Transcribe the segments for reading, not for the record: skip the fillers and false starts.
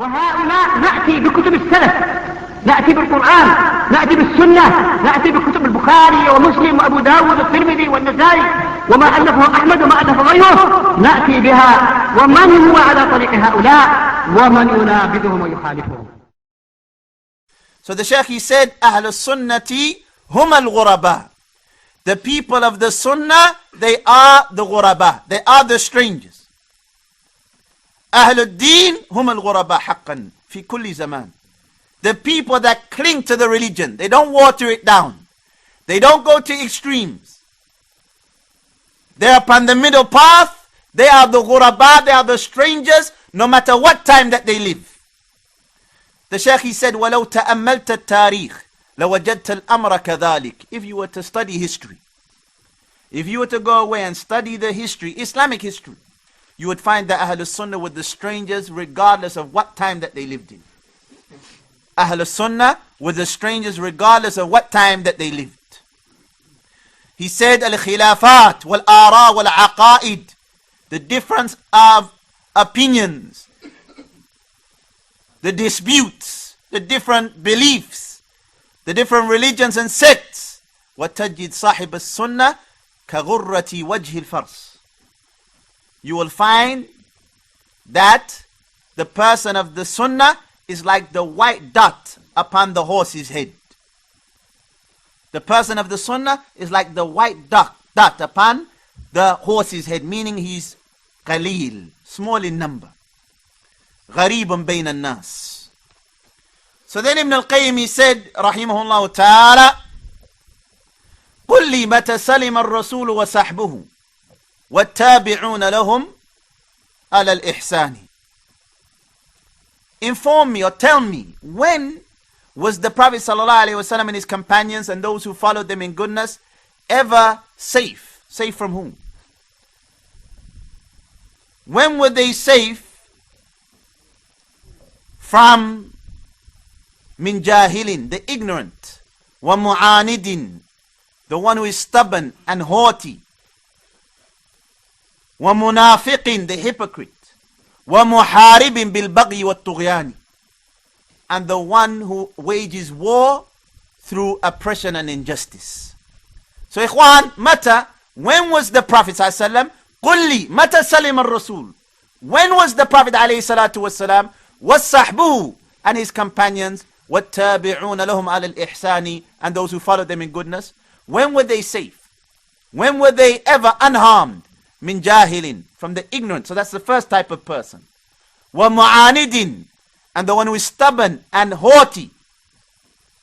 وهؤلاء نأتي بكتب السلف، نأتي بالقرآن، نأتي بالسنة، نأتي بكتب البخاري ومسلم وأبو داود والترمذي والنسائي وما ألفه أحمد وما ألف غيره، نأتي بها. ومن هو على طريق هؤلاء ومن ينابذهم ويخالفهم. So the Shaykh, he said, Ahl al-Sunnati hum al-Ghuraba. The people of the Sunnah, they are the Ghuraba. They are the strangers. Ahl al-Deen hum al-Ghuraba haqqan fi kulli zaman. The people that cling to the religion. They don't water it down. They don't go to extremes. They're upon the middle path. They are the Ghuraba. They are the strangers, no matter what time that they live. The Shaykh, he said, وَلَوْ تَأَمَّلْتَ التَّارِيخ لَوَجَدْتَ الْأَمْرَ كَذَلِكَ. If you were to study history, if you were to go away and study the history, Islamic history, you would find that Ahl Sunnah were the strangers regardless of what time that they lived in. Ahl Sunnah were the strangers regardless of what time that they lived. He said, Al-Khilafat wal-Ara wal-Aqaid, the difference of opinions, the disputes, the different beliefs, the different religions and sects. وَتَجِدْ صَاحِبَ السُّنَّةِ كَغُرَّةِ وَجْهِ الْفَرْسِ. You will find that the person of the Sunnah is like the white dot upon the horse's head. The person of the Sunnah is like the white dot upon the horse's head, meaning he's qaleel, small in number. غريب بين الناس. So then Ibn al-Qayyim, he said, rahimahullah ta'ala, قل لي متى سلم الرسول وصحبه والتابعون لهم على الإحسان. Inform me or tell me, when was the Prophet sallallahu alaihi wasallam and his companions and those who followed them in goodness ever safe? Safe from whom? When were they safe from min jahilin, the ignorant, wa mu'anidin, the one who is stubborn and haughty, wa munafiqin, the hypocrite, wa muharibin bil baghi wa tughyani, and the one who wages war through oppression and injustice. So ikhwan, mata, when was the Prophet sallallahu alaihi wasallam? Qulli mata salim al-Rasul. When was the Prophet alayhi salatu wasalam? وَالصَّحْبُهُ, and his companions, وَالتَّابِعُونَ لَهُمْ عَلَى الْإِحْسَانِ, and those who followed them in goodness. When were they safe? When were they ever unharmed? مِنْ جَاهِلٍ, from the ignorant. So that's the first type of person. وَمُعَانِدٍ, and the one who is stubborn and haughty,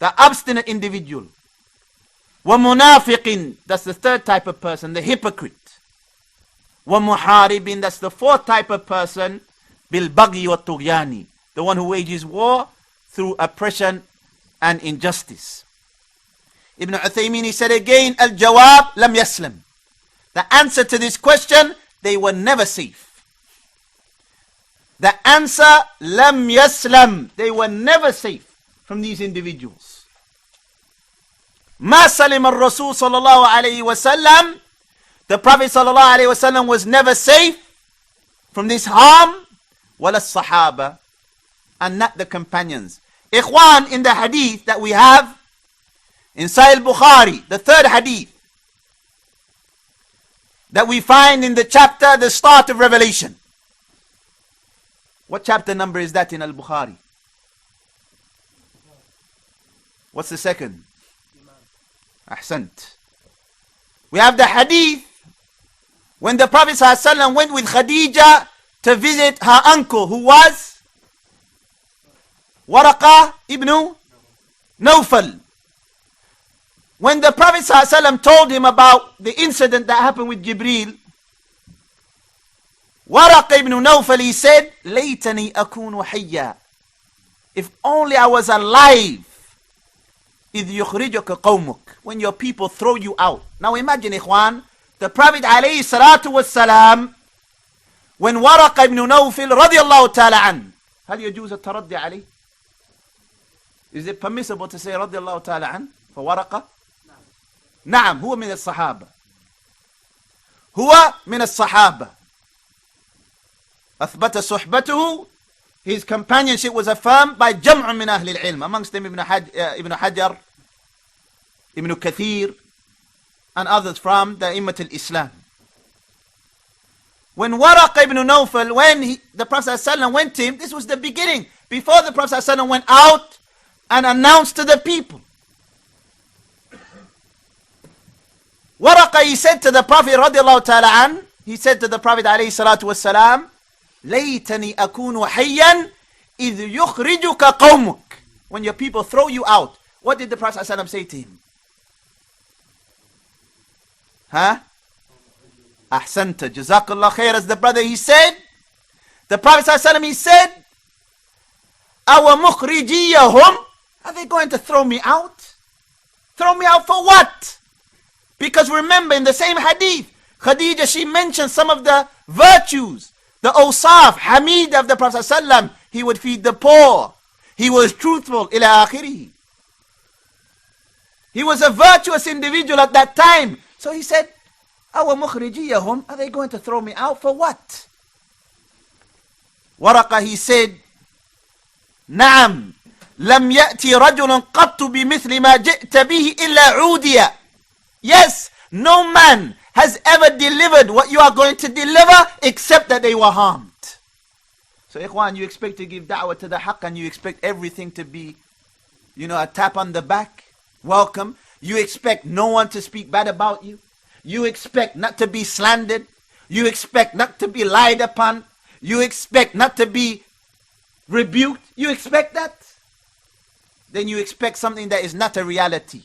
the obstinate individual. وَمُنَافِقٍ, that's the third type of person, the hypocrite. وَمُحَارِبٍ, that's the fourth type of person, Bilbaghi wa Tughyani, the one who wages war through oppression and injustice. Ibn Uthaymin, he said again, Al-Jawab lam yaslam. The answer to this question, they were never safe. The answer, lam yaslam, they were never safe from these individuals. Ma salim al-Rasul sallallahu alayhi wa sallam, the Prophet sallallahu alayhi wa sallam was never safe from this harm. Wala sahaba, and not the companions. Ikhwan, in the hadith that we have in Sahih Bukhari, the third hadith that we find in the chapter, the start of Revelation. What chapter number is that in Al-Bukhari? What's the second? Ahsant. We have the hadith when the Prophet ﷺ went with Khadija to visit her uncle, who was Waraqah ibn Nawfal. When the Prophet ﷺ told him about the incident that happened with Jibreel, Waraqah ibn Nawfal, he said, Laytani akunu hayya. If only I was alive, idh yukhrijuka qawmuk, when your people throw you out. Now imagine, ikhwan, the Prophet alayhi salatu was salam, when Waraqah ibn Nawfal radiyallahu ta'ala an, هل يجوز التردي عليه? Is it permissible to say radiyallahu ta'ala an for Waraqah? نعم, هو من الصحابة. هو من الصحابة. أثبت صحبته. his companionship was affirmed by Jam'un min Ahli al-Ilm, amongst them Ibn Hajar, Ibn Kathir, and others from the Immat al-Islam. When Waraqa ibn Nawfal, when the Prophet ﷺ went to him, this was the beginning, before the Prophet ﷺ went out and announced to the people. Waraqa, he said to the Prophet radiallahu ta'ala an, he said to the Prophet alayhi salatu wassalam, Laytani akunu hayyan idh yukhrijuka qawmuk. When your people throw you out, what did the Prophet ﷺ say to him? Huh? Ahsanta, jazakallah khair, as the brother he said, the Prophet ﷺ he said, Awa mukhrijiyahum, are they going to throw me out? Throw me out for what? Because remember, in the same hadith, Khadija, she mentioned some of the virtues, the awsaf, hamid of the Prophet ﷺ. He would feed the poor, he was truthful, ila akhirih. He was a virtuous individual at that time. So he said, Awa mukhrijiyahum, are they going to throw me out for what? Waraqa, he said, Naam, lam ya'ti rajulun qattu bimithli ma ji'ta bihi illa udiya. Yes, no man has ever delivered what you are going to deliver except that they were harmed. So ikhwan, you expect to give da'wah to the haqq and you expect everything to be, a tap on the back, welcome. You expect no one to speak bad about you. You expect not to be slandered. You expect not to be lied upon. You expect not to be rebuked. You expect that? Then you expect something that is not a reality.